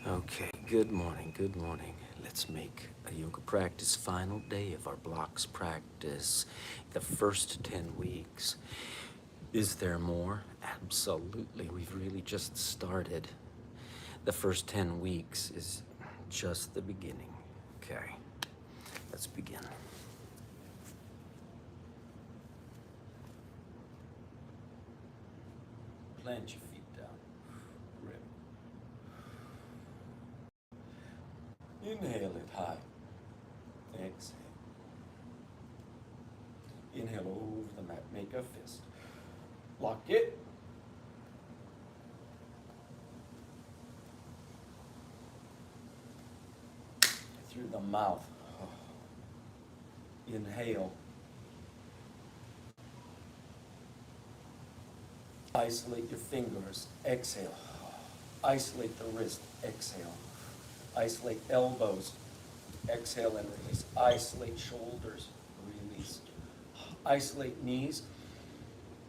Okay, good morning, good morning. Let's make a yoga practice final day of our blocks practice. The first 10 weeks. Is there more? Absolutely. We've really just started. The first 10 weeks is just the beginning. Okay, let's begin. Plant your feet down. Grip. Inhale it high. Exhale. Inhale over the mat. Make a fist. Lock it. Through the mouth. Inhale. Isolate your fingers. Exhale. Isolate the wrist. Exhale. Isolate elbows. Exhale and release. Isolate shoulders. Release. Isolate knees.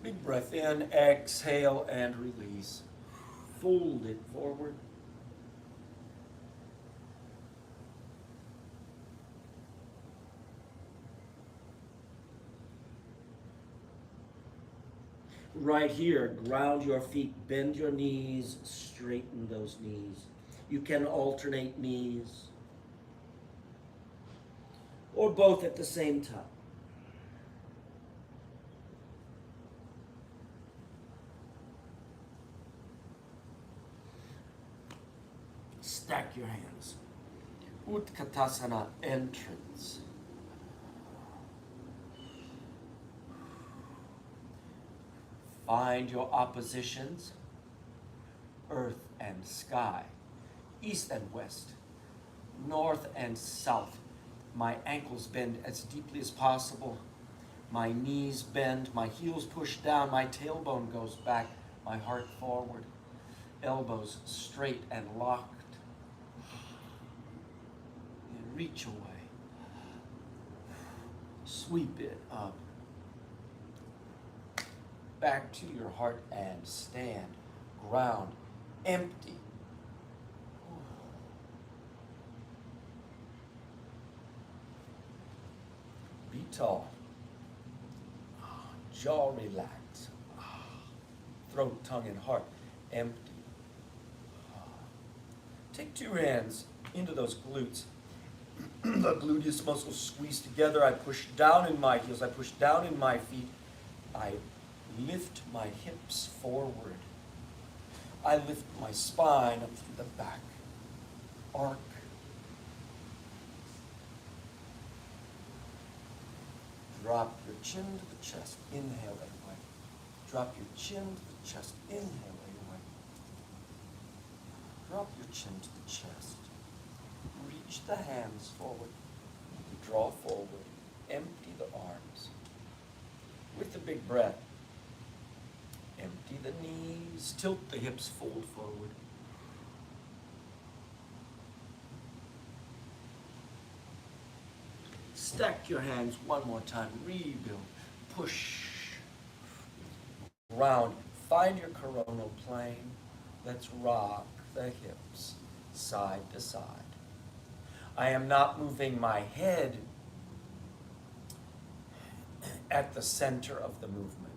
Big breath in. Exhale and release. Fold it forward. Right here, ground your feet, bend your knees, straighten those knees. You can alternate knees or both at the same time. Stack your hands. Utkatasana entrance. Find your oppositions, earth and sky, east and west, north and south. My ankles bend as deeply as possible. My knees bend, my heels push down, my tailbone goes back, my heart forward, elbows straight and locked. And reach away. Sweep it up. Back to your heart and stand. Ground, empty. Be tall. Jaw relax. Throat, tongue, and heart empty. Take two hands into those glutes. The gluteus muscles squeeze together. I push down in my heels. I push down in my feet. I lift my hips forward. I lift my spine up through the back. Arc. Drop your chin to the chest. Inhale away. Drop your chin to the chest. Inhale away. Drop your chin to the chest. Reach the hands forward. Draw forward. Empty the arms. With a big breath, empty the knees. Tilt the hips, fold forward. Stack your hands one more time. Rebuild. Push. Round. Find your coronal plane. Let's rock the hips side to side. I am not moving my head at the center of the movement.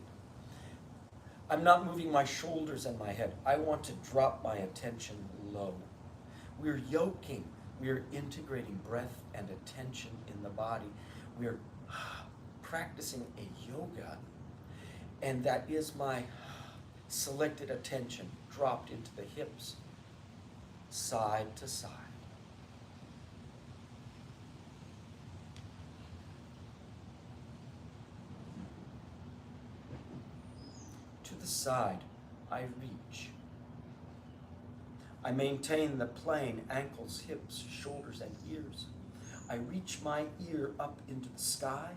I'm not moving my shoulders and my head. I want to drop my attention low. We're yoking. We're integrating breath and attention in the body. We're practicing a yoga. And that is my selected attention dropped into the hips, side to side. To the side, I reach. I maintain the plane, ankles, hips, shoulders, and ears. I reach my ear up into the sky.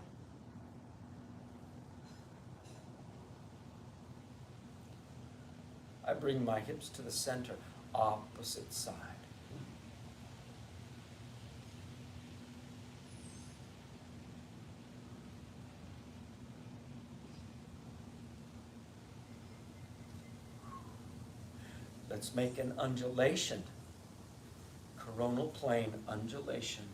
I bring my hips to the center, opposite side. Let's make an undulation. Coronal plane undulation.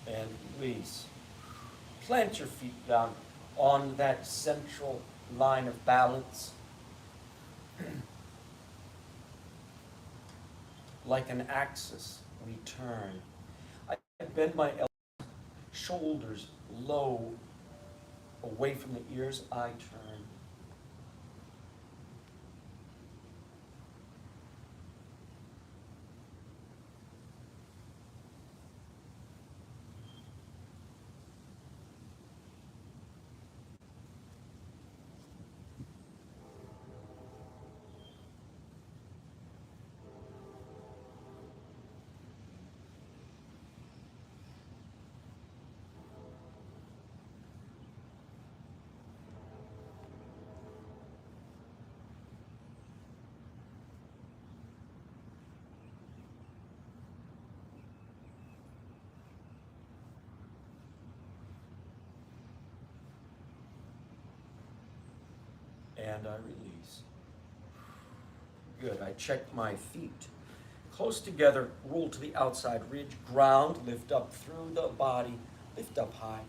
And release. Plant your feet down on that central line of balance. Like an axis, we turn. I bend my elbows, shoulders low, away from the ears, I turn. And I release. Good, I check my feet. Close together, roll to the outside ridge, ground, lift up through the body, lift up high.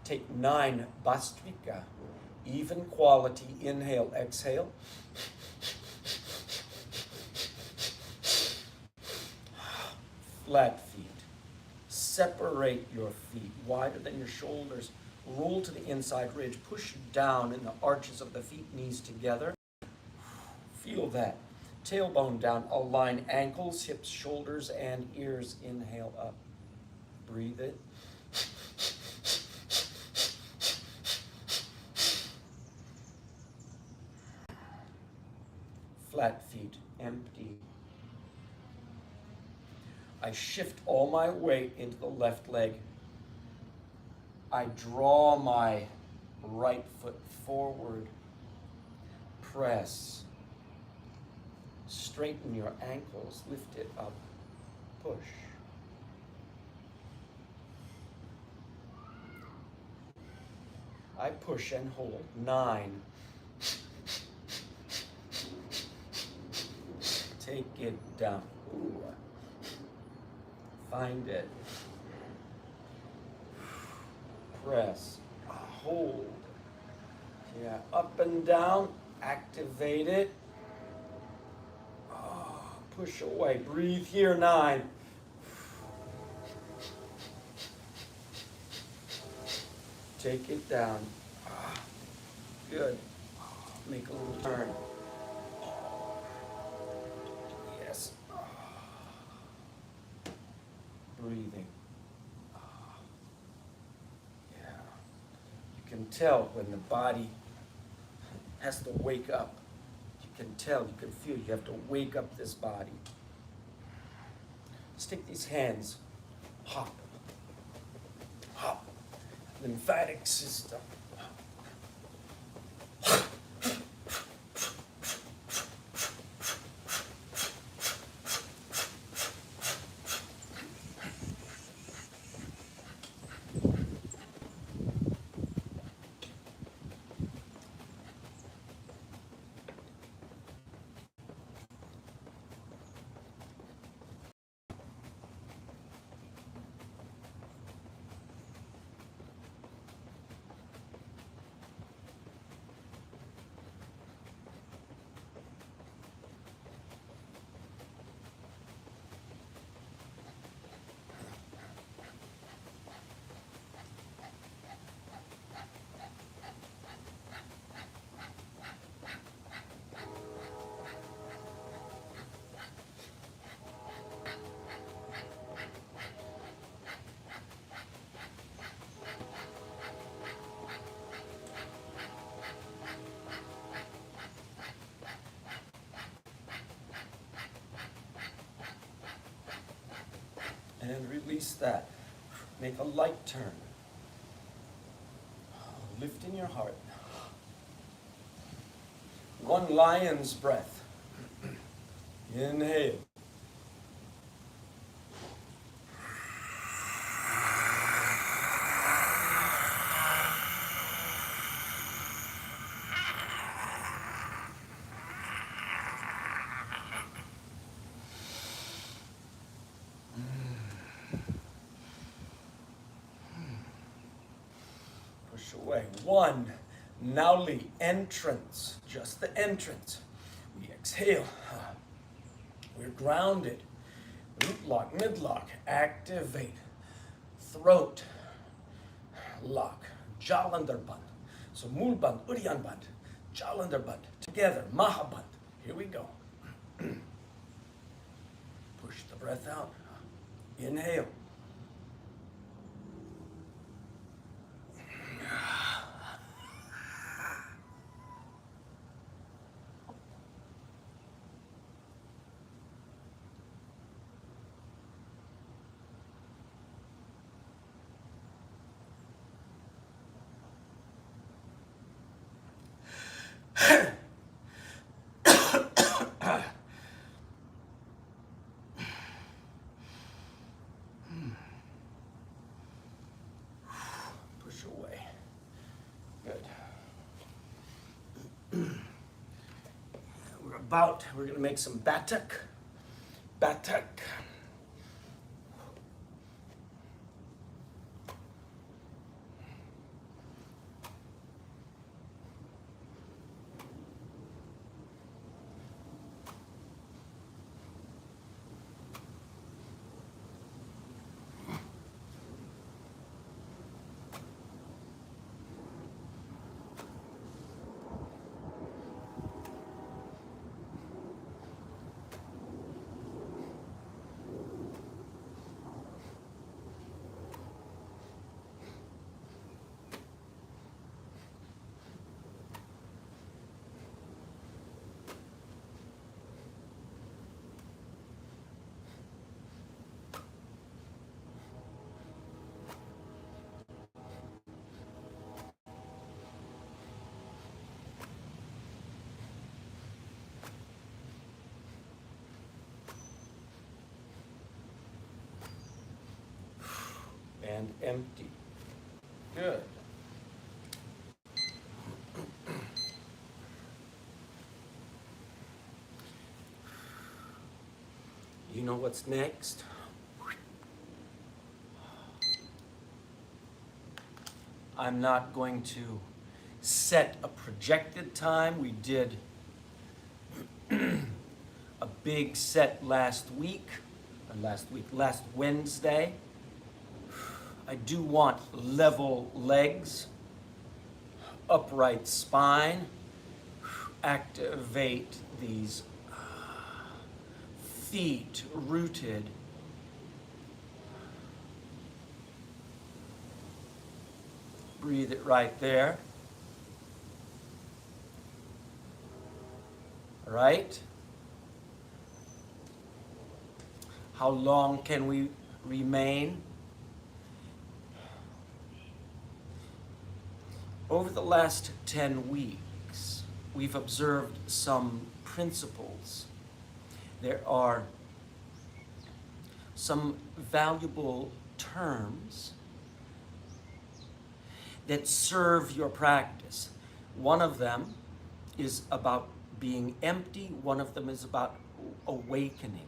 Take 9 Bhastrika, even quality, inhale, exhale. Flat feet. Separate your feet wider than your shoulders. Roll to the inside ridge. Push down in the arches of the feet, knees together. Feel that. Tailbone down. Align ankles, hips, shoulders, and ears. Inhale up. Breathe it. Flat feet, empty. I shift all my weight into the left leg. I draw my right foot forward. Press. Straighten your ankles. Lift it up. Push. I push and hold. 9. Take it down. Ooh. Find it. Press. Hold. Yeah, up and down. Activate it. Push away. Breathe here. 9. Take it down. Good. Make a little turn. Yes. Breathing. Yeah. You can tell when the body has to wake up. You can tell, you can feel you have to wake up this body. Stick these hands. Hop. Hop. Lymphatic system. And release that. Make a light turn. Lift in your heart. One lion's breath. Inhale. Push away. One. Nauli, entrance, just the entrance. We exhale. We're grounded. Root lock, mid lock, activate. Throat lock, Jalandhar Band. So Mool Band, Udyan Band, Jalandhar Band. Together, Maha Band. Here we go. Push the breath out. Inhale. Push away. Good. We're going to make some batak. Batak. And empty. Good. You know what's next? I'm not going to set a projected time. We did a big set last Wednesday. I do want level legs, upright spine, activate these feet rooted. Breathe it right there. All right? How long can we remain? Over the last 10 weeks, we've observed some principles. There are some valuable terms that serve your practice. One of them is about being empty. One of them is about awakening.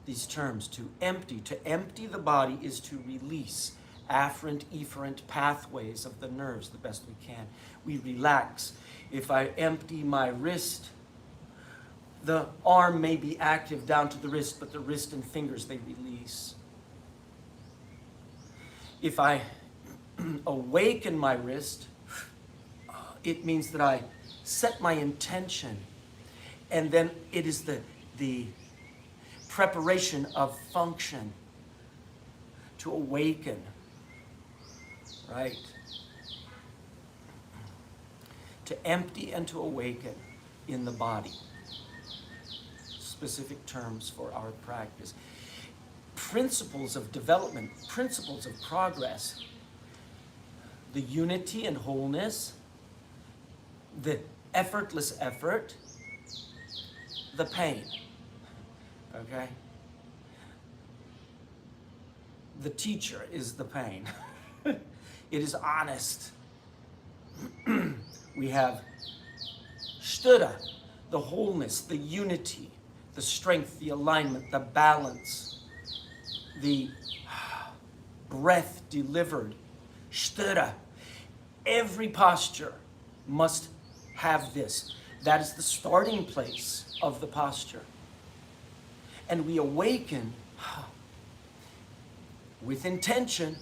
These terms, to empty the body is to release afferent, efferent pathways of the nerves the best we can. We relax. If I empty my wrist, the arm may be active down to the wrist, but the wrist and fingers, they release. If I awaken my wrist, it means that I set my intention, and then it is the preparation of function to awaken, right? To empty and to awaken in the body. Specific terms for our practice. principles of development, principles of progress, the unity and wholeness, the effortless effort, the pain, okay? The teacher is the pain. It is honest. We have shtura, the wholeness, the unity, the strength, the alignment, the balance, the breath delivered. Shtura. Every posture must have this. That is the starting place of the posture. And we awaken with intention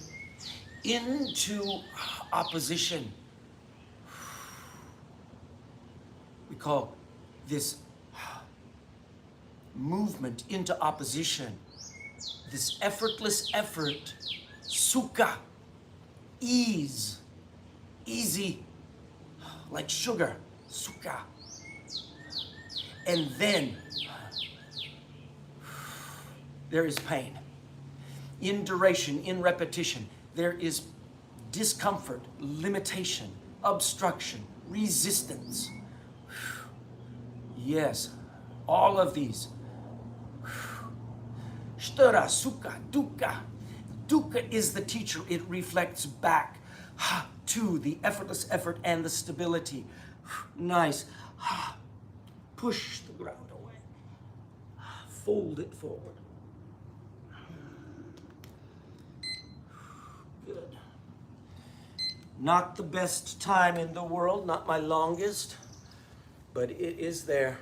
into opposition. We call this movement into opposition, this effortless effort, sukha, ease, easy, like sugar, sukha. And then there is pain. In duration, in repetition, there is discomfort, limitation, obstruction, resistance. Yes, all of these. Shtura, sukha, dukkha. Dukkha is the teacher. It reflects back to the effortless effort and the stability. Nice. Push the ground away. Fold it forward. Good. Not the best time in the world, not my longest, but it is there.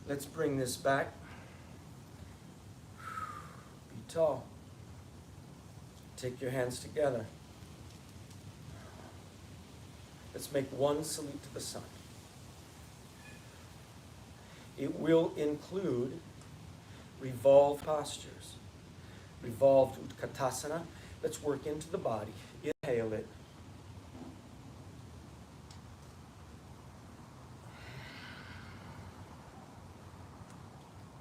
Let's bring this back. Be tall. Take your hands together. Let's make one salute to the sun. It will include revolved postures, revolved Utkatasana. Let's work into the body. Inhale it.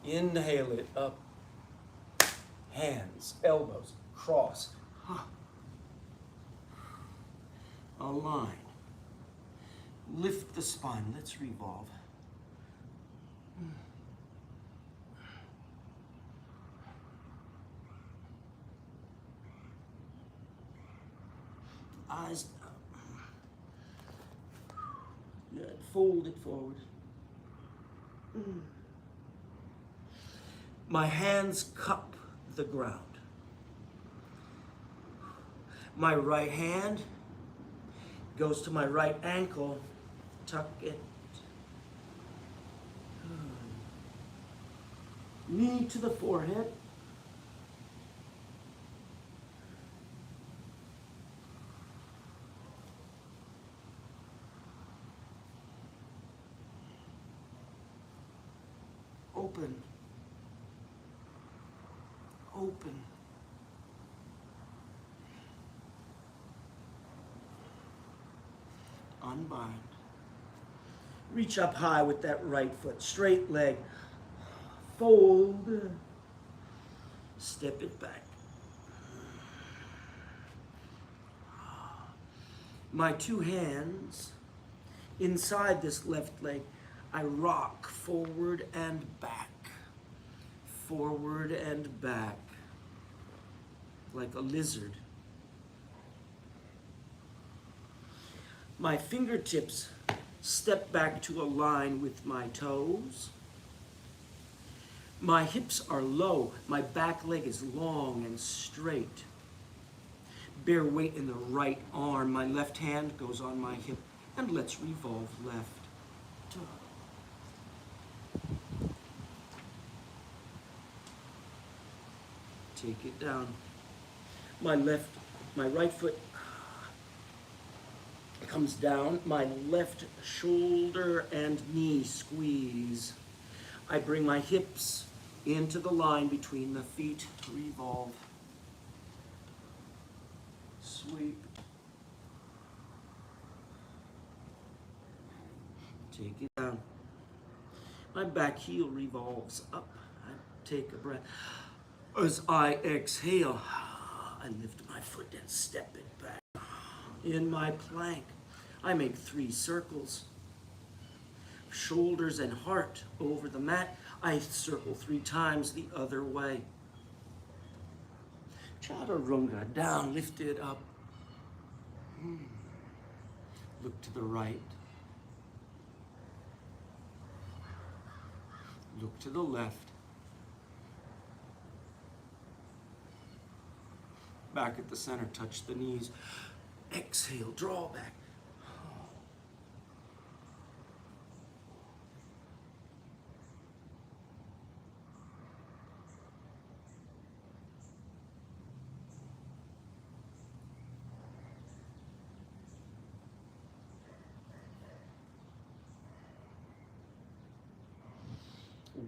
Inhale it up. Hands, elbows, cross. Align. Lift the spine. Let's revolve. Eyes up. Good. Fold it forward. My hands cup the ground. My right hand goes to my right ankle. Tuck it. Knee to the forehead. Open. Open. Unbind. Reach up high with that right foot. Straight leg. Fold. Step it back. My two hands inside this left leg. I rock forward and back. Forward and back. Like a lizard. My fingertips step back to align with my toes. My hips are low. My back leg is long and straight. Bear weight in the right arm. My left hand goes on my hip. And let's revolve left. Take it down. My right foot comes down. My left shoulder and knee squeeze. I bring my hips into the line between the feet. Revolve. Sweep. Take it down. My back heel revolves up. I take a breath. As I exhale, I lift my foot and step it back. In my plank, I make 3 circles. Shoulders and heart over the mat. I circle 3 times the other way. Chaturanga, down, lift it up. Look to the right. Look to the left. Back at the center, touch the knees. Exhale, draw back.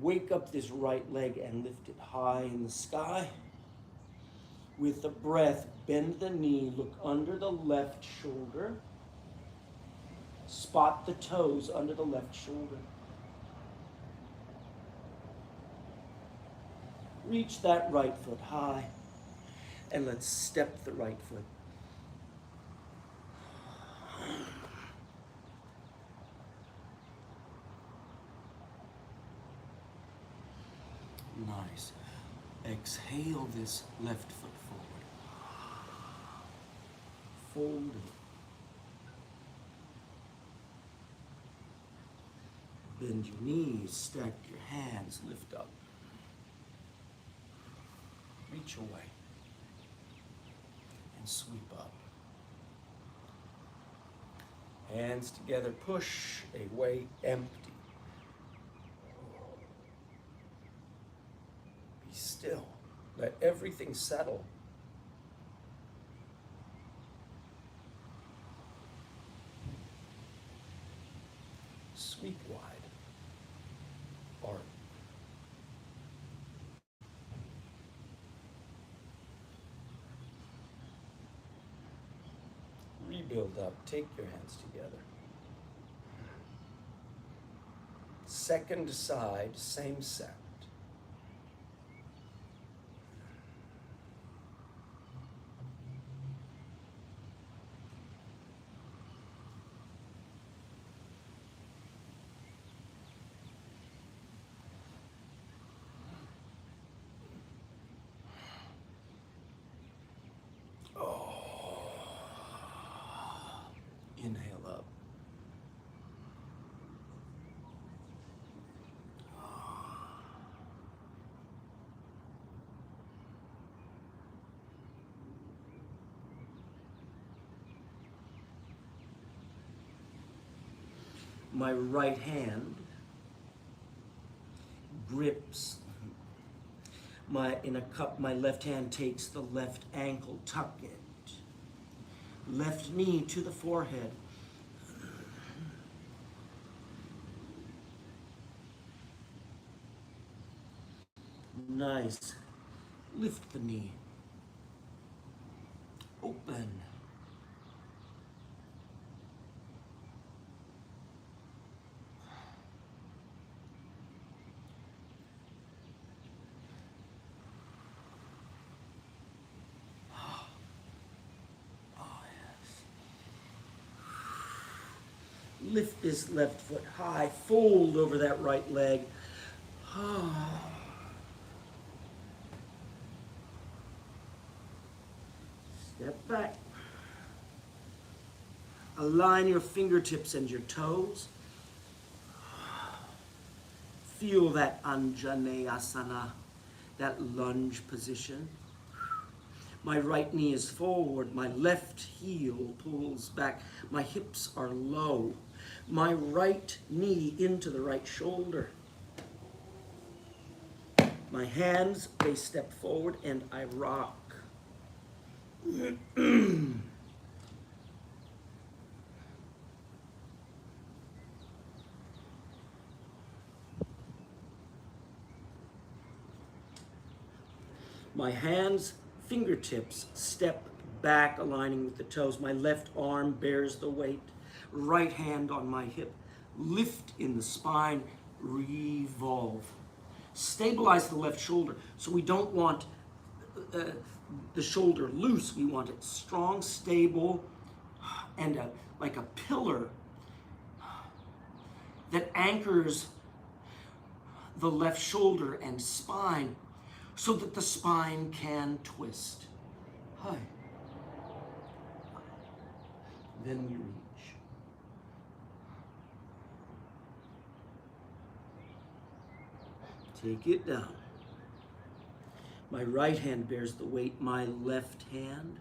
Wake up this right leg and lift it high in the sky. With the breath, bend the knee, look under the left shoulder. Spot the toes under the left shoulder. Reach that right foot high, and let's step the right foot. Nice. Exhale this left foot forward. Fold it. Bend your knees, stack your hands, lift up. Reach away and sweep up. Hands together, push away, empty. Be still. Let everything settle. Sweep wide. Arc. Rebuild up. Take your hands together. Second side, same set. Inhale up. My right hand grips in a cup. My left hand takes the left ankle, tuck it. Left knee to the forehead. Nice. Lift the knee. Open. Lift this left foot high, fold over that right leg. Step back. Align your fingertips and your toes. Feel that Anjaneyasana, that lunge position. My right knee is forward, my left heel pulls back, my hips are low. My right knee into the right shoulder. My hands, they step forward and I rock. My hands, fingertips step back, aligning with the toes. My left arm bears the weight. Right hand on my hip. Lift in the spine. revolve. Stabilize the left shoulder. So we don't want the shoulder loose. We want it strong, stable, and like a pillar that anchors the left shoulder and spine so that the spine can twist. Hi. Then we reach. Take it down. My right hand bears the weight. My left hand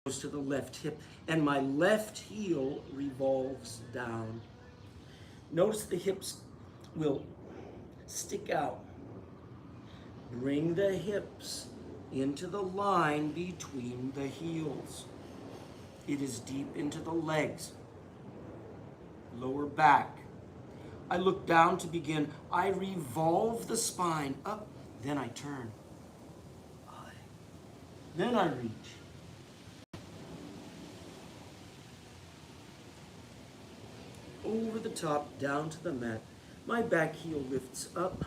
goes to the left hip, and my left heel revolves down. Notice the hips will stick out. Bring the hips into the line between the heels. It is deep into the legs. Lower back. I look down to begin. I revolve the spine up, then I turn. Then I reach. Over the top, down to the mat. My back heel lifts up.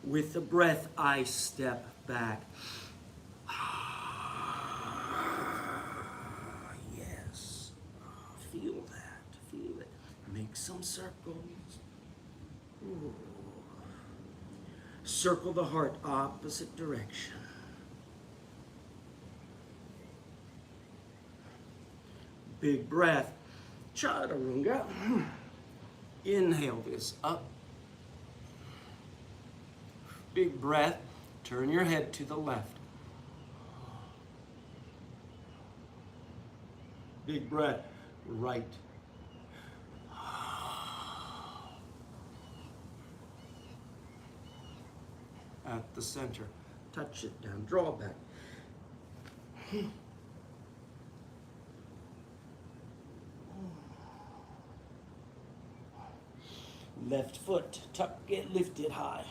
With the breath, I step back. Yes. Feel that. Feel it. Make some circles. Ooh. Circle the heart opposite direction. Big breath. Chaturanga. Inhale this up. Big breath. Turn your head to the left. Big breath. Right. At the center. Touch it down. Draw back. Left foot. Tuck it. Lift it high.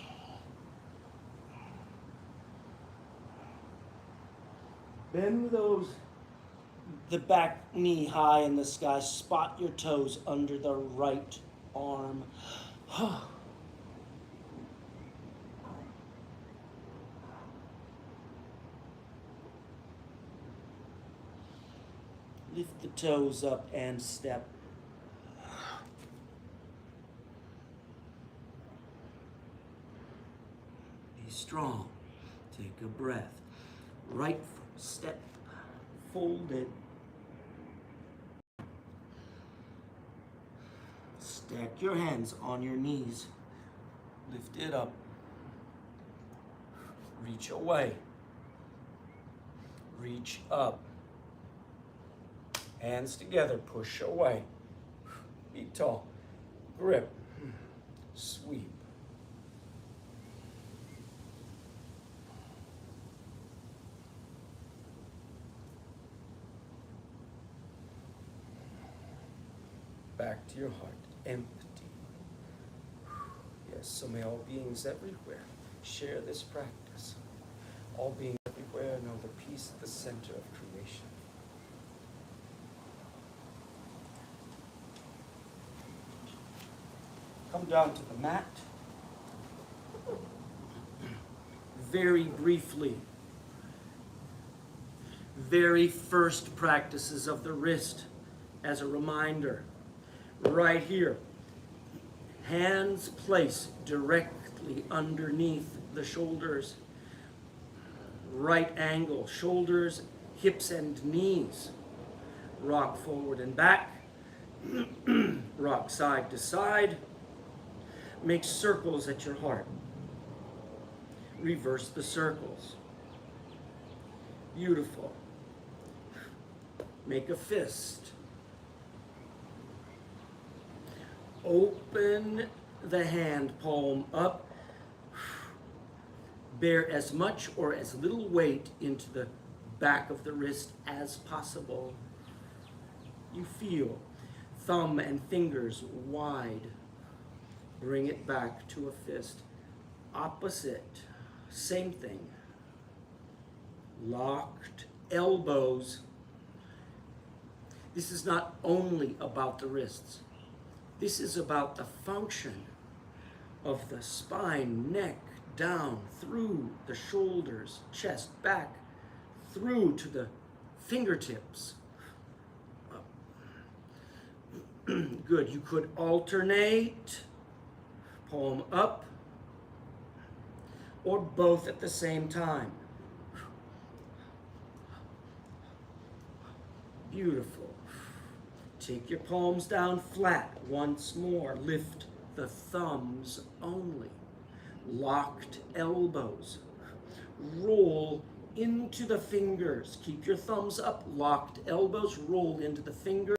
Bend the back knee high in the sky. Spot your toes under the right arm. Lift the toes up and step. Be strong. Take a breath. Right foot. Step, fold it. Stack your hands on your knees. Lift it up. Reach away. Reach up. Hands together, push away. Be tall. Grip. Sweep. Back to your heart, empty. Yes, so may all beings everywhere share this practice. All beings everywhere know the peace at the center of creation. Come down to the mat. Very briefly, very first practices of the wrist as a reminder. Right here, hands placed directly underneath the shoulders. Right angle, shoulders, hips, and knees. Rock forward and back. Rock side to side. Make circles at your heart. Reverse the circles. Beautiful. Make a fist. Open the hand palm up. Bear as much or as little weight into the back of the wrist as possible. You feel thumb and fingers wide. Bring it back to a fist. Opposite, same thing. Locked elbows. This is not only about the wrists. This is about the function of the spine, neck, down, through the shoulders, chest, back, through to the fingertips. Good. You could alternate, palm up, or both at the same time. Beautiful. Take your palms down flat once more. Lift the thumbs only. Locked elbows. Roll into the fingers. Keep your thumbs up. Locked elbows. Roll into the fingers.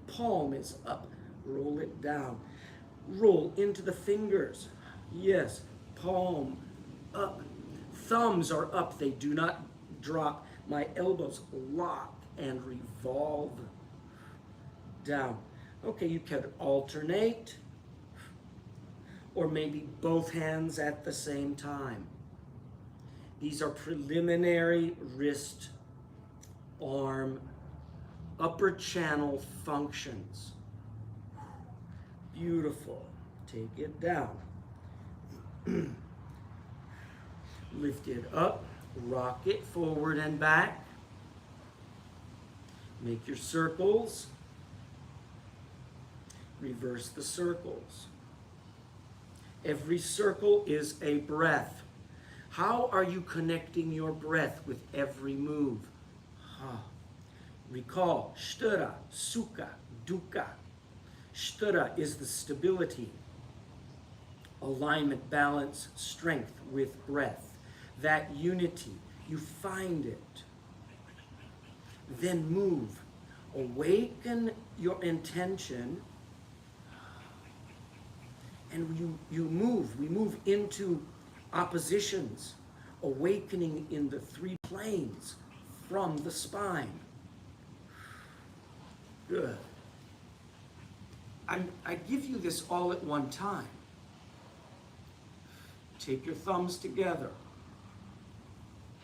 Palm is up. Roll it down. Roll into the fingers. Yes. Palm up. Thumbs are up. They do not drop. My elbows lock and revolve down. Okay, you could alternate, or maybe both hands at the same time. These are preliminary wrist, arm, upper channel functions. Beautiful. Take it down. Lift it up, rock it forward and back. Make your circles. Reverse the circles. Every circle is a breath. How are you connecting your breath with every move? Recall, shtura, sukha, dukkha. Shtura is the stability, alignment, balance, strength with breath. That unity, you find it. Then move. Awaken your intention, and you move. We move into oppositions, awakening in the three planes from the spine. Good. I give you this all at one time. Take your thumbs together.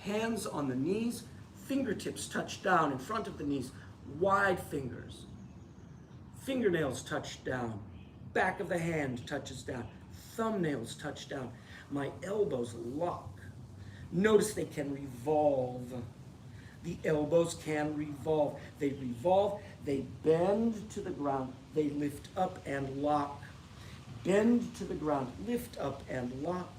Hands on the knees, fingertips touch down in front of the knees, wide fingers. Fingernails touch down, back of the hand touches down, thumbnails touch down. My elbows lock. Notice they can revolve. The elbows can revolve. They revolve, they bend to the ground, they lift up and lock. Bend to the ground, lift up and lock.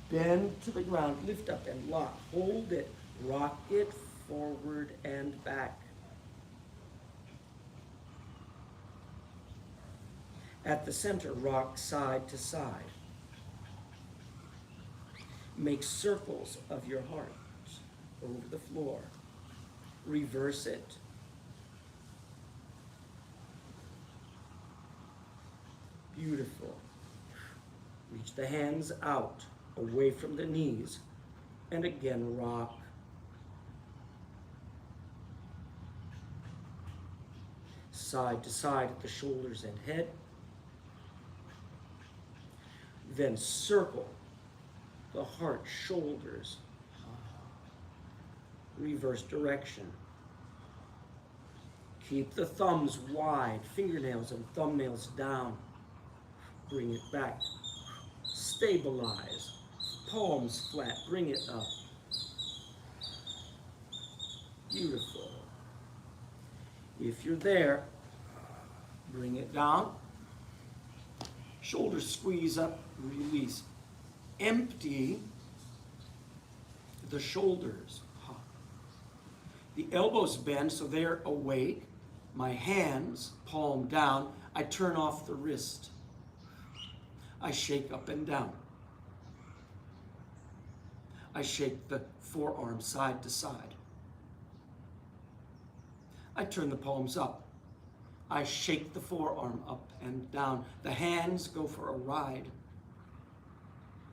Bend to the ground, lift up and lock. Hold it, rock it forward and back. At the center, rock side to side. Make circles of your heart over the floor. Reverse it. Beautiful. Reach the hands out, away from the knees, and again rock. Side to side at the shoulders and head. Then circle the heart, shoulders, reverse direction. Keep the thumbs wide, fingernails and thumbnails down. Bring it back. Stabilize. Palms flat, bring it up. Beautiful. If you're there, bring it down. Shoulders squeeze up, release. Empty the shoulders. The elbows bend so they're awake. My hands, palm down. I turn off the wrist. I shake up and down. I shake the forearm side to side. I turn the palms up. I shake the forearm up and down. The hands go for a ride.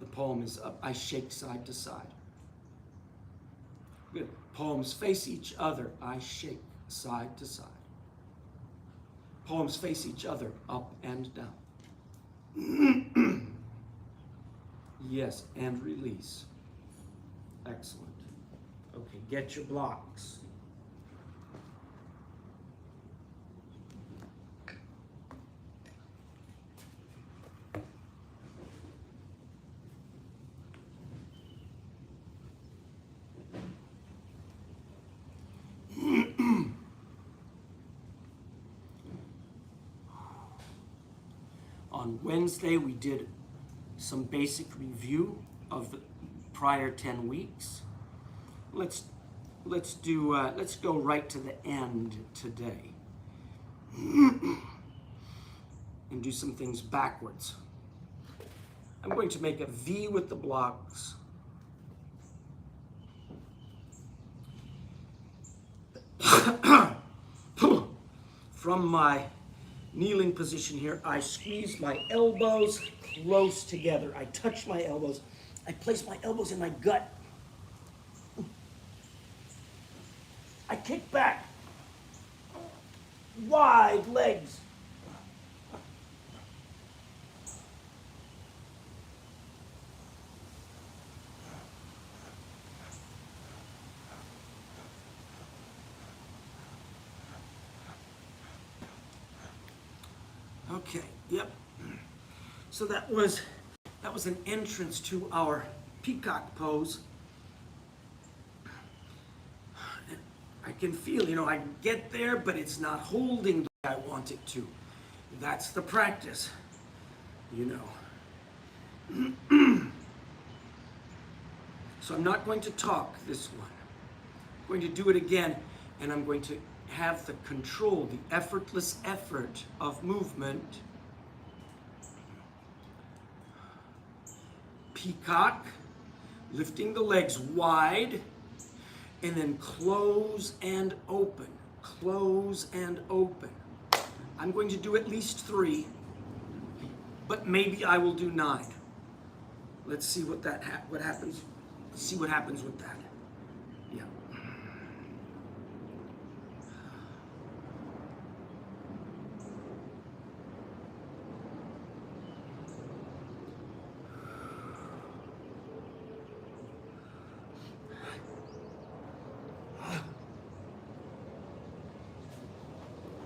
The palm is up. I shake side to side. Good. Palms face each other. I shake side to side. Palms face each other, up and down. Yes, and release. Excellent. Okay, get your blocks. On Wednesday, we did some basic review of the prior 10 weeks. Let's go right to the end today and do some things backwards. I'm going to make a V with the blocks. From my kneeling position here, I squeeze my elbows close together. I touch my elbows. I place my elbows in my gut. I kick back. Wide legs. Okay, yep. So that was an entrance to our peacock pose. I can feel, I get there, but it's not holding the way I want it to. That's the practice, So I'm not going to talk this one. I'm going to do it again, and I'm going to have the control, the effortless effort of movement. Peacock, lifting the legs wide, and then close and open, close and open. I'm going to do at least 3, but maybe I will do 9. Let's see what happens. Let's see what happens with that. Yeah.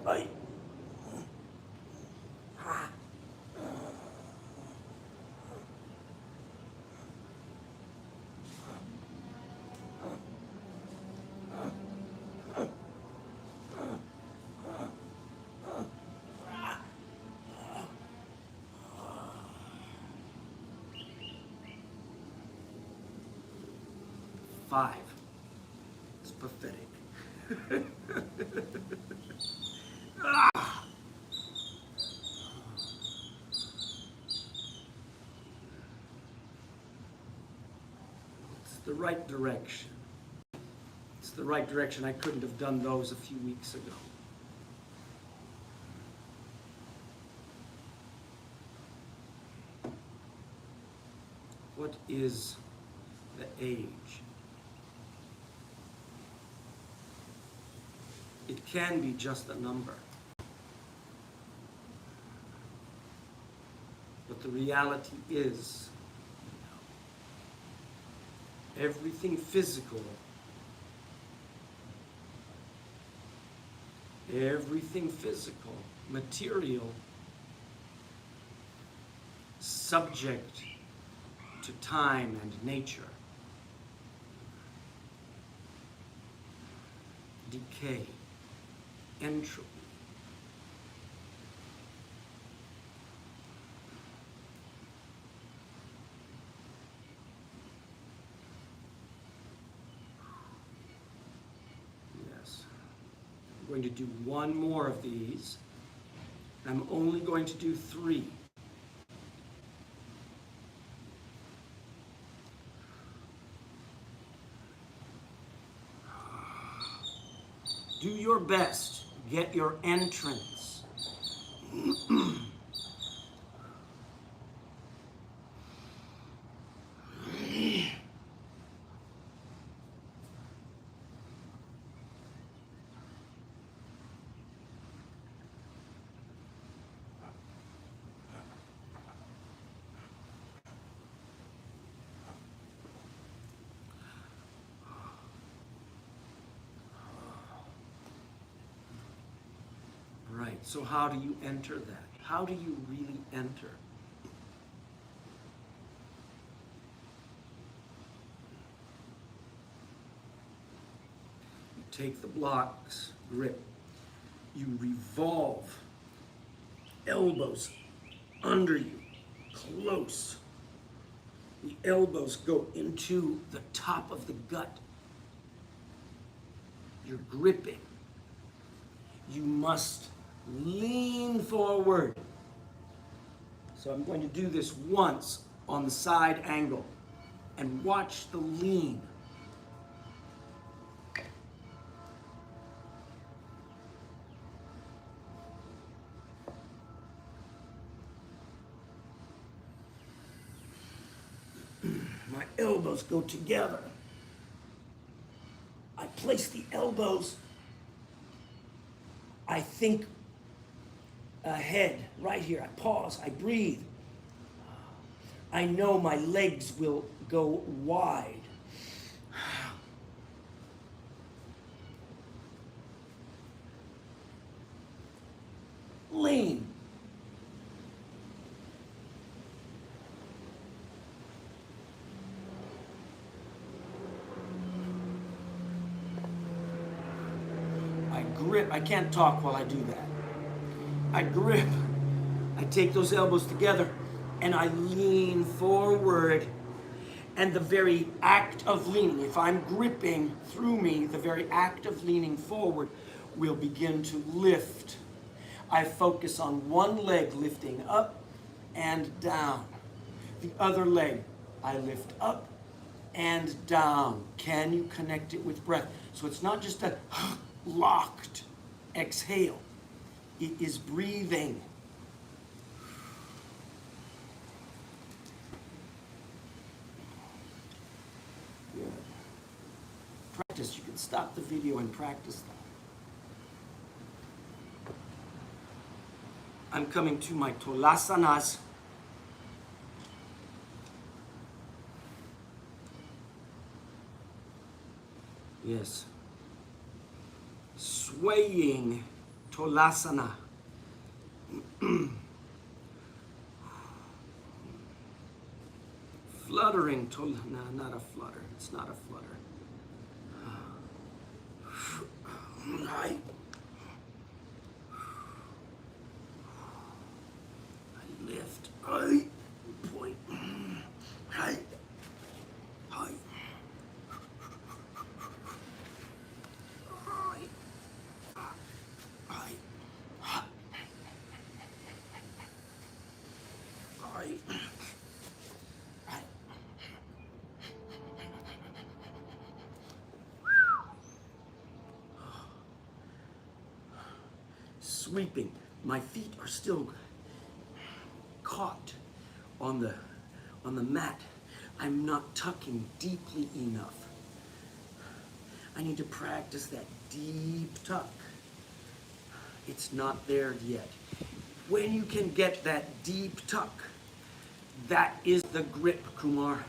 Right. Five. It's pathetic. It's the right direction. It's the right direction. I couldn't have done those a few weeks ago. What is the age? It can be just a number. But the reality is, everything physical, material, subject to time and nature, decay, entropy. Yes. I'm going to do one more of these. I'm only going to do 3. Do your best. Get your entrance. Right, so how do you enter that? How do you really enter? You take the blocks, grip. You revolve, elbows under you, close. The elbows go into the top of the gut. You're gripping. You must lean forward. So I'm going to do this once on the side angle and watch the lean. My elbows go together. I place the elbows. I think ahead, right here. I pause, I breathe. I know my legs will go wide. Lean. I grip. I can't talk while I do that. I grip. I take those elbows together and I lean forward. And the very act of leaning, if I'm gripping through me, the very act of leaning forward will begin to lift. I focus on one leg lifting up and down. The other leg, I lift up and down. Can you connect it with breath? So it's not just a locked exhale. It is breathing. Good. Practice. You can stop the video and practice that. I'm coming to my Tolasanas. Yes. Swaying Tolasana. Fluttering no, not a flutter. It's not a flutter. Right. I lift. I point. Right. Hi. Sweeping. My feet are still caught on the mat. I'm not tucking deeply enough. I need to practice that deep tuck. It's not there yet. When you can get that deep tuck, that is the grip Kumar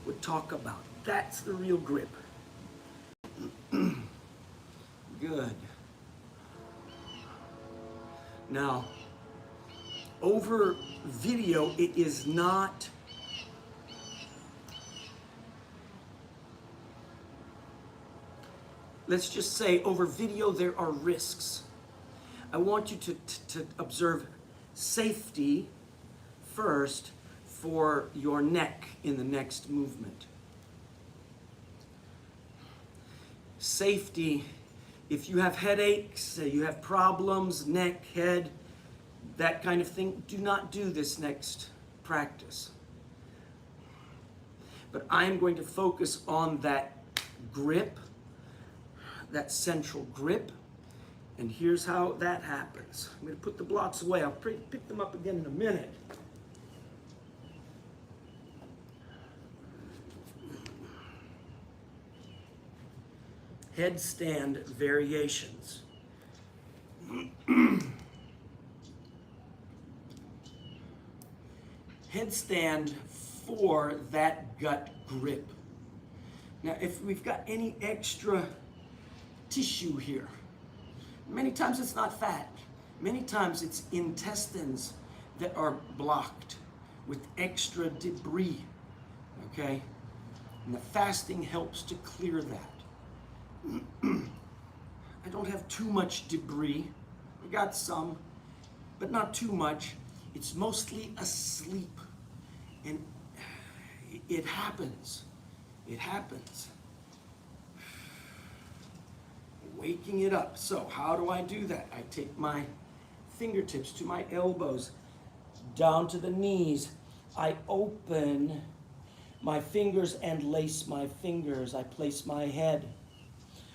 would talk about. That's the real grip. Good. Now, over video, it is not let's just say over video there are risks. I want you to observe safety first for your neck in the next movement. Safety, if you have headaches, you have problems, neck, head, that kind of thing, do not do this next practice. But I'm going to focus on that grip, that central grip, and here's how that happens. I'm going to put the blocks away. I'll pick them up again in a minute. Headstand variations. Headstand for that gut grip. Now, if we've got any extra tissue here, many times it's not fat. Many times it's intestines that are blocked with extra debris, okay? And the fasting helps to clear that. I don't have too much debris. I got some, but not too much. It's mostly asleep. And it happens. It happens. Waking it up. So how do I do that? I take my fingertips to my elbows, down to the knees. I open my fingers and lace my fingers. I place my head.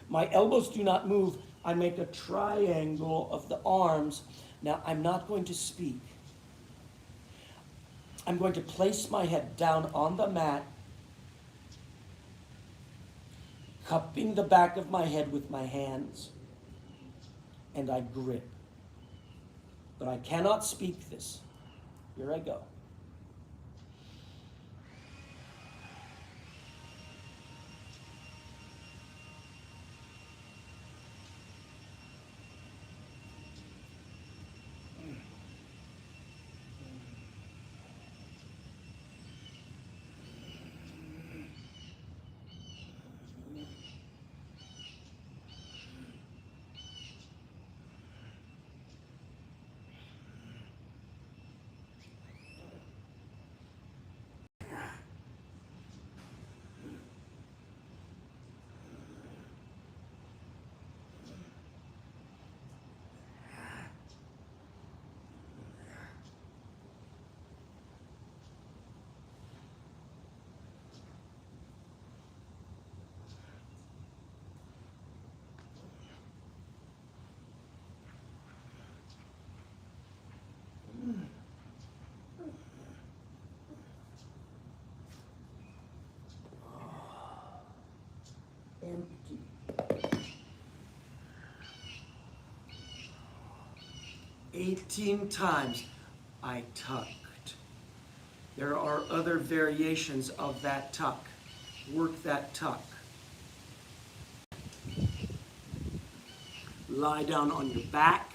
My elbows do not move. I make a triangle of the arms. Now, I'm not going to speak. I'm going to place my head down on the mat, cupping the back of my head with my hands, and I grip. But I cannot speak this. Here I go. Empty. 18 times I tucked. There are other variations of that tuck. Work that tuck. Lie down on your back.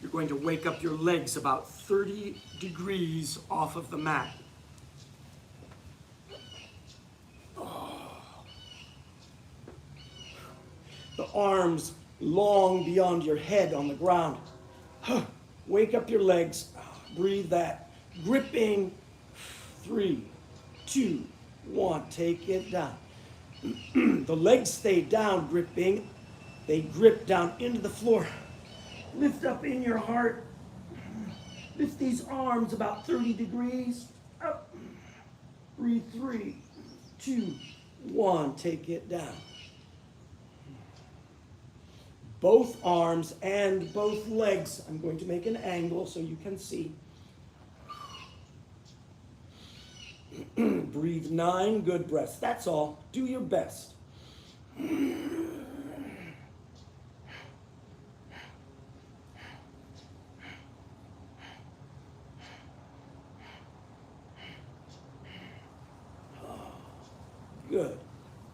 You're going to wake up your legs about 30 degrees off of the mat. The arms long beyond your head on the ground. Wake up your legs. Breathe that. Gripping. 3, 2, 1. Take it down. The legs stay down, gripping. They grip down into the floor. Lift up in your heart. Lift these arms about 30 degrees. Up. Breathe. 3, 2, 1. Take it down. Both arms and both legs. I'm going to make an angle so you can see. Breathe 9 good breaths. That's all. Do your best. Good.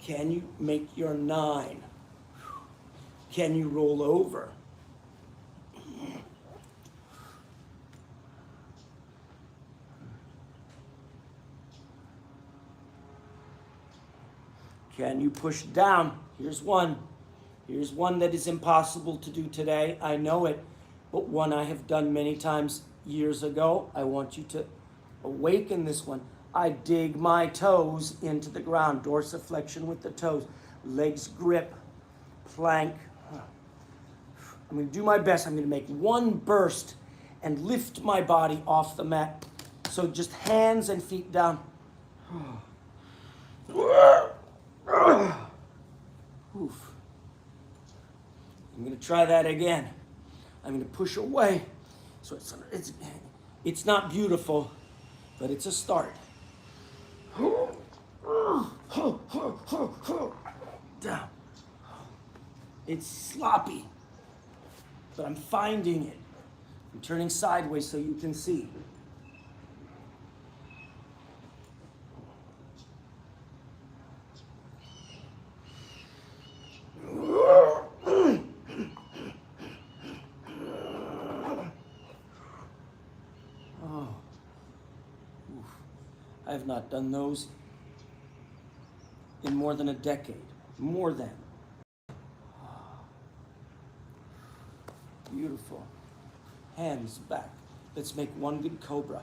Can you make your 9? Can you roll over? Can you push down? Here's one. Here's one that is impossible to do today. I know it, but one I have done many times years ago. I want you to awaken this one. I dig my toes into the ground. Dorsiflexion with the toes. Legs grip. Plank. I'm going to do my best. I'm going to make one burst and lift my body off the mat. So just hands and feet down. Oof. I'm going to try that again. I'm going to push away. So it's not beautiful, but it's a start. Down. It's sloppy, but I'm finding it. I'm turning sideways so you can see. I have not done those in more than a decade. More than. Beautiful. Hands back. Let's make one good cobra.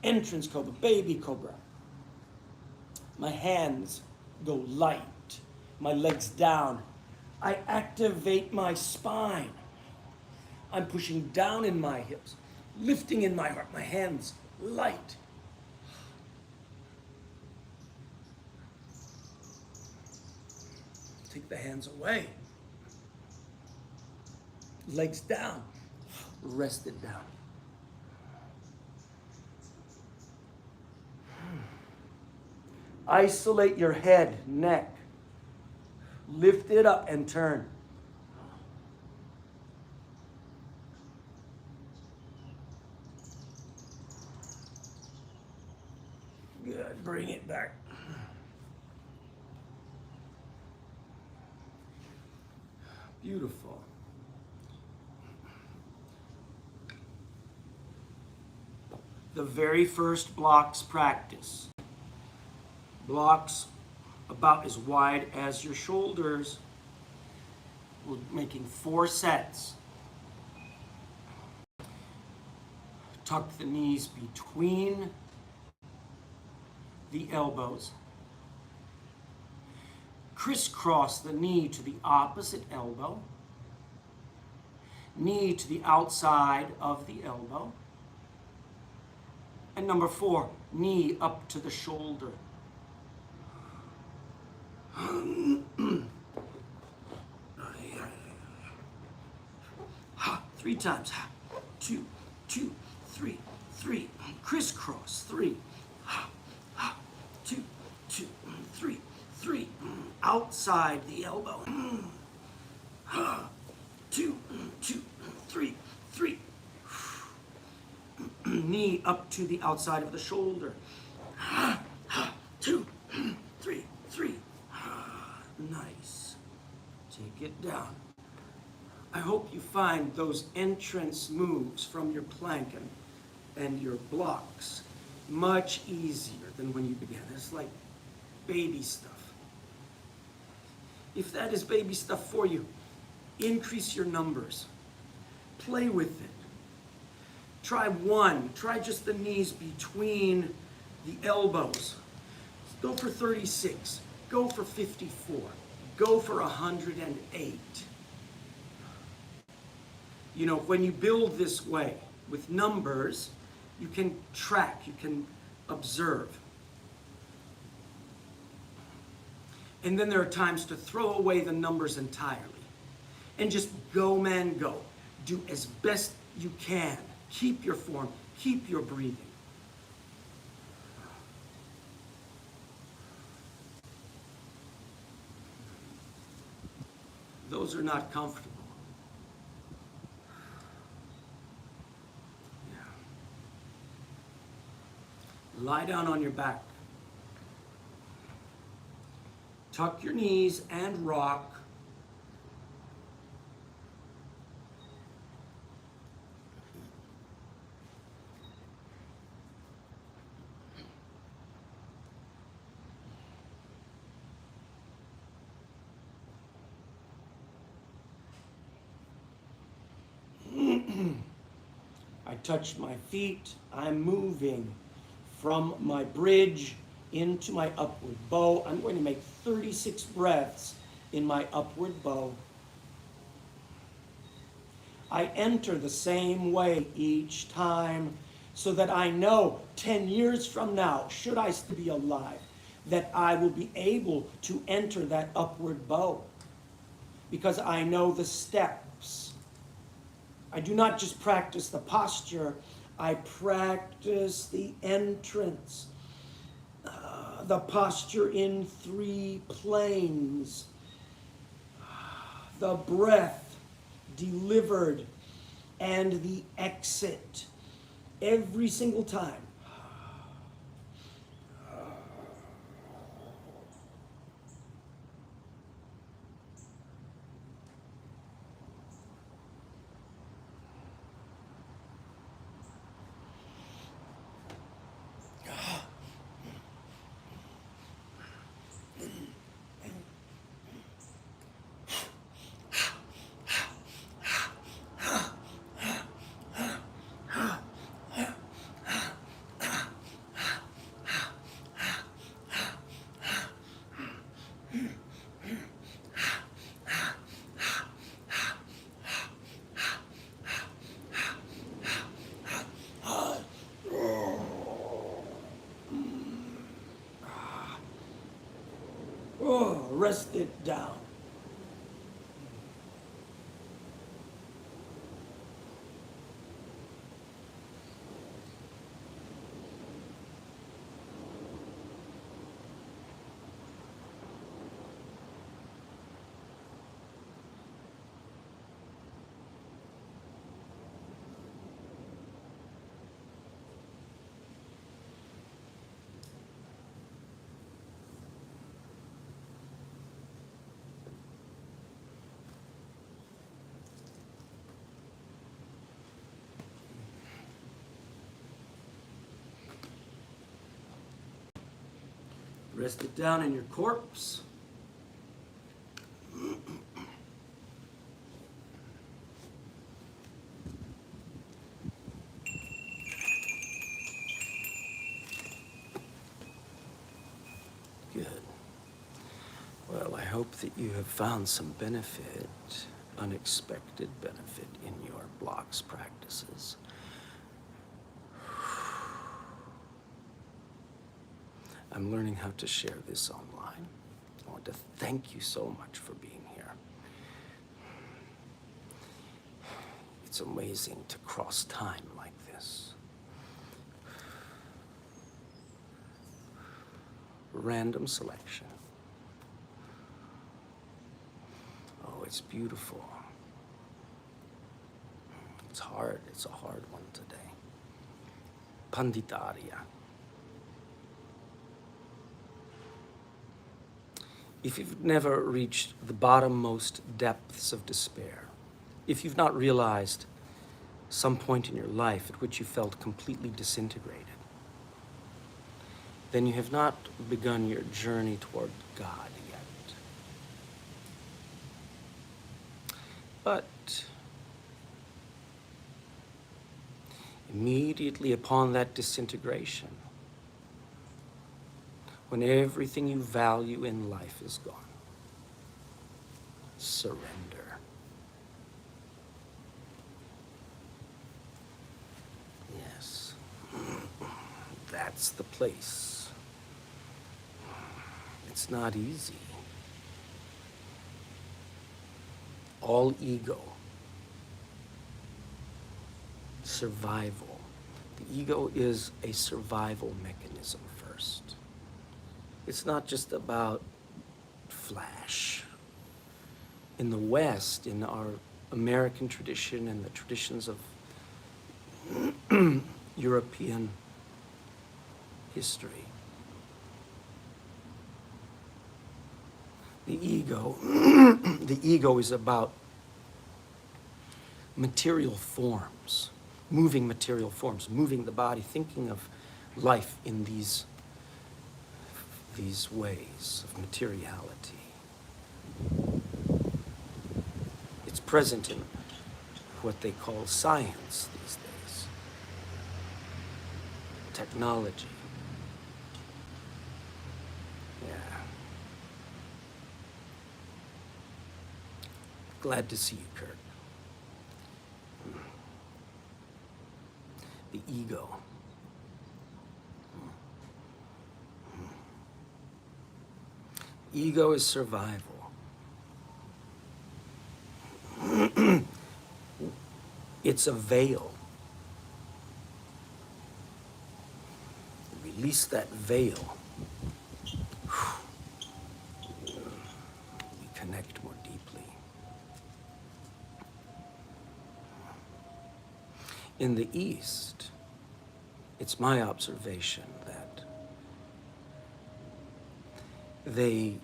Entrance cobra, baby cobra. My hands go light, my legs down. I activate my spine. I'm pushing down in my hips, lifting in my heart, my hands light. Take the hands away. Legs down, rest it down. Isolate your head, neck. Lift it up and turn. Good, bring it back. Beautiful. The very first blocks practice. Blocks about as wide as your shoulders. We're making 4 sets. Tuck the knees between the elbows. Crisscross the knee to the opposite elbow. Knee to the outside of the elbow. And number 4, knee up to the shoulder. 3 times. 2, 2, 3, 3. Crisscross. 3. 2, 2, 3, 3. Outside the elbow. 2, 2, 3, 3. Knee up to the outside of the shoulder. 2, 3, 3. Nice. Take it down. I hope you find those entrance moves from your plank and your blocks much easier than when you began. It's like baby stuff. If that is baby stuff for you, increase your numbers. Play with it. Try 1. Try just the knees between the elbows. Go for 36. Go for 54. Go for 108. You know, when you build this way with numbers, you can track, you can observe. And then there are times to throw away the numbers entirely and just go, man, go. Do as best you can. Keep your form, keep your breathing. Those are not comfortable. Lie down on your back. Tuck your knees and rock. I touched my feet. I'm moving from my bridge into my upward bow. I'm going to make 36 breaths in my upward bow. I enter the same way each time so that I know 10 years from now, should I still be alive, that I will be able to enter that upward bow because I know the steps. I do not just practice the posture, I practice the entrance, the posture in 3 planes, the breath delivered, and the exit every single time. rest it down. Rest it down in your corpse. Good. Well, I hope that you have found some benefit, unexpected benefit in your blocks practices. I'm learning how to share this online. I want to thank you so much for being here. It's amazing to cross time like this. Random selection. Oh, it's beautiful. It's hard. It's a hard one today. Panditarya. If you've never reached the bottommost depths of despair, if you've not realized some point in your life at which you felt completely disintegrated, then you have not begun your journey toward God yet. But immediately upon that disintegration, when everything you value in life is gone, surrender. Yes, that's the place. It's not easy. All ego, survival. The ego is a survival mechanism first. It's not just about flash. In the West, in our American tradition and the traditions of European history, the ego is about material forms, moving material forms, moving the body, thinking of life in these ways of materiality. It's present in what they call science these days, technology. Yeah. Glad to see you, Kurt. The ego. Ego is survival. It's a veil. Release that veil. We connect more deeply. In the East, it's my observation that they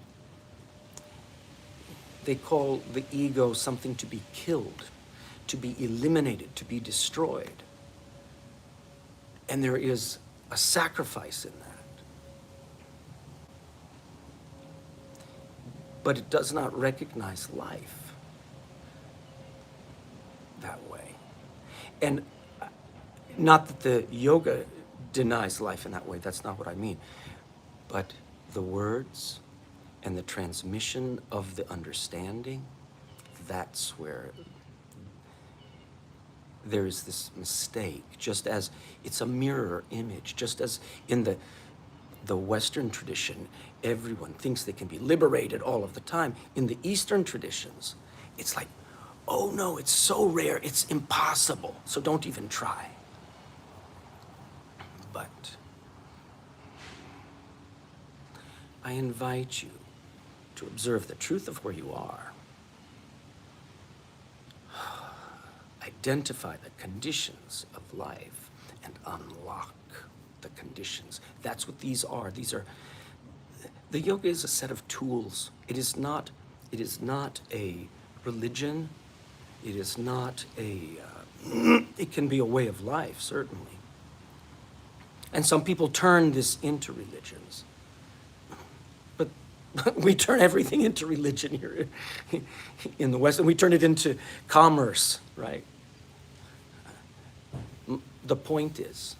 call the ego something to be killed, to be eliminated, to be destroyed. And there is a sacrifice in that. But it does not recognize life that way. And not that the yoga denies life in that way, that's not what I mean. But the words and the transmission of the understanding, that's where there is this mistake, just as it's a mirror image, just as in the the Western tradition, everyone thinks they can be liberated all of the time. In the Eastern traditions, it's like, oh no, it's so rare, it's impossible, so don't even try. But I invite you to observe the truth of where you are. Identify the conditions of life and unlock the conditions. That's what these are. The yoga is a set of tools. It is not a religion. It is not it can be a way of life, certainly. And some people turn this into religions. But we turn everything into religion here in the West, and we turn it into commerce, right? The point is,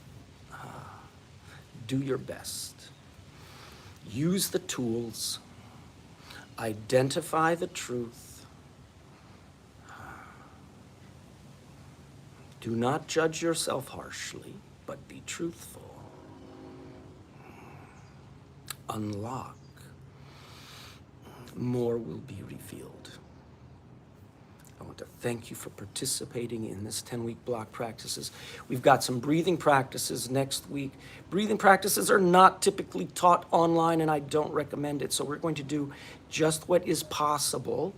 do your best. Use the tools. Identify the truth. Do not judge yourself harshly, but be truthful. Unlock. More will be revealed. I want to thank you for participating in this 10-week block practices. We've got some breathing practices next week. Breathing practices are not typically taught online, and I don't recommend it. So we're going to do just what is possible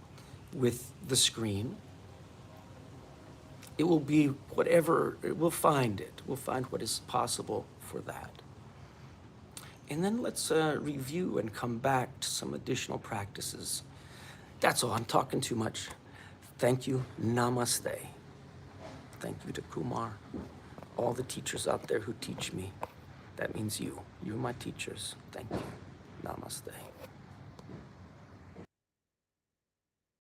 with the screen. It will be whatever, we'll find it. We'll find what is possible for that. And then let's review and come back to some additional practices. That's all. I'm talking too much. Thank you. Namaste. Thank you to Kumar, all the teachers out there who teach me. That means you. You're my teachers. Thank you. Namaste.